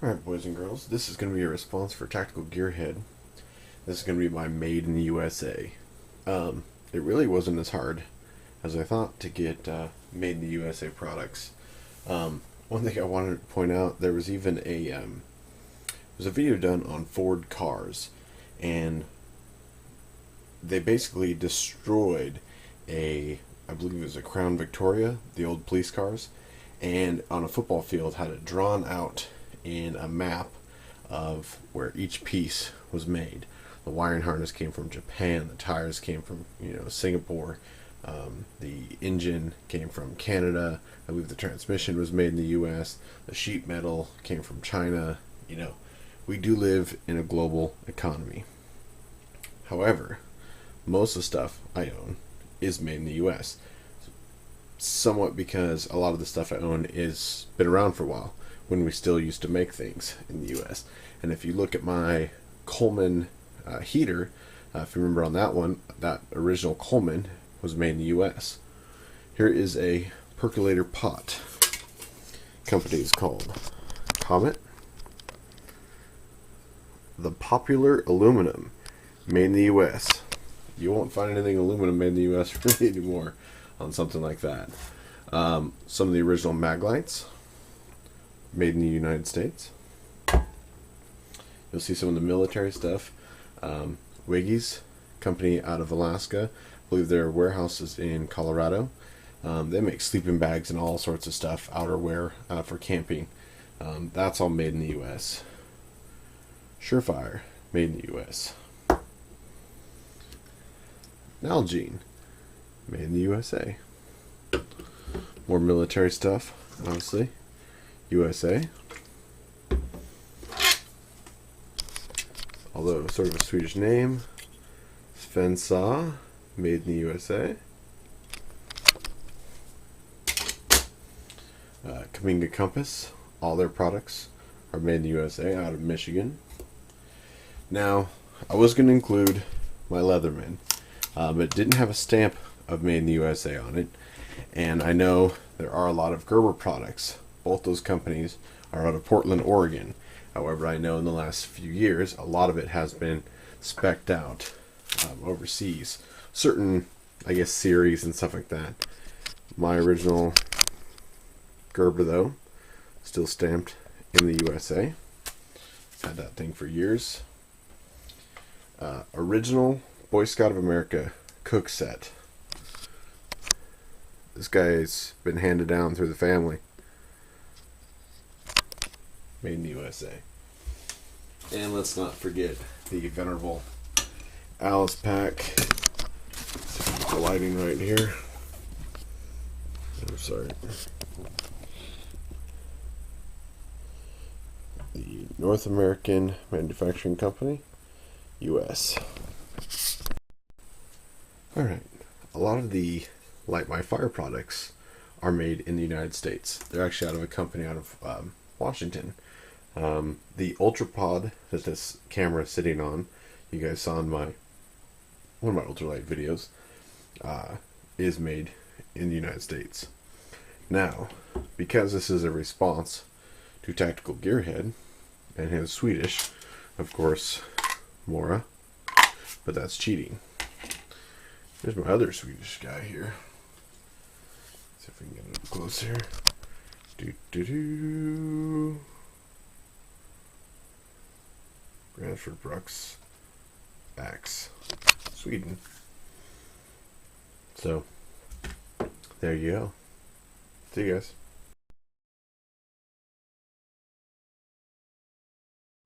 Alright, boys and girls, this is going to be a response for Tactical Gearhead. This is going to be my Made in the USA. It really wasn't as hard as I thought to get Made in the USA products. One thing I wanted to point out, there was even there's a video done on Ford cars, and they basically destroyed I believe it was a Crown Victoria, the old police cars, and on a football field had it drawn out in a map of where each piece was made. The wiring harness came from Japan, the tires came from Singapore, the engine came from Canada, I believe the transmission was made in the U.S., the sheet metal came from China. We do live in a global economy. However, most of the stuff I own is made in the U.S. Somewhat because a lot of the stuff I own is been around for a while, when we still used to make things in the U.S. And if you look at my Coleman heater, if you remember on that one, that original Coleman was made in the U.S. Here is a percolator pot. Company is called Comet. The Popular Aluminum, made in the U.S. You won't find anything aluminum made in the U.S. really anymore on something like that. Some of the original mag lights, made in the United States. You'll see some of the military stuff. Wiggy's, company out of Alaska. I believe their warehouse is in Colorado. They make sleeping bags and all sorts of stuff, outerwear for camping. That's all made in the U.S. Surefire, made in the U.S. Nalgene, made in the USA. More military stuff, obviously. U.S.A. Although sort of a Swedish name. Svensa, made in the USA. Kaminga Compass, all their products are made in the USA, out of Michigan. Now, I was going to include my Leatherman, but it didn't have a stamp of made in the USA on it. And I know there are a lot of Gerber products. Both those companies are out of Portland, Oregon. However, I know in the last few years, a lot of it has been spec'd out overseas. Certain, I guess, series and stuff like that. My original Gerber, though, still stamped in the USA. Had that thing for years. Original Boy Scout of America cook set. This guy's been handed down through the family. Made in the USA. And let's not forget the venerable Alice pack. The lighting right here. I'm sorry. The North American Manufacturing Company, U.S. Alright, a lot of the Light My Fire products are made in the United States. They're actually out of a company out of Washington. The UltraPod that this camera is sitting on, you guys saw in one of my ultralight videos, is made in the United States. Now, because this is a response to Tactical Gearhead and his Swedish, of course, Mora, but that's cheating. There's my other Swedish guy here. See if we can get a little closer. Brantford Brooks Axe, Sweden. So, there you go. See you guys.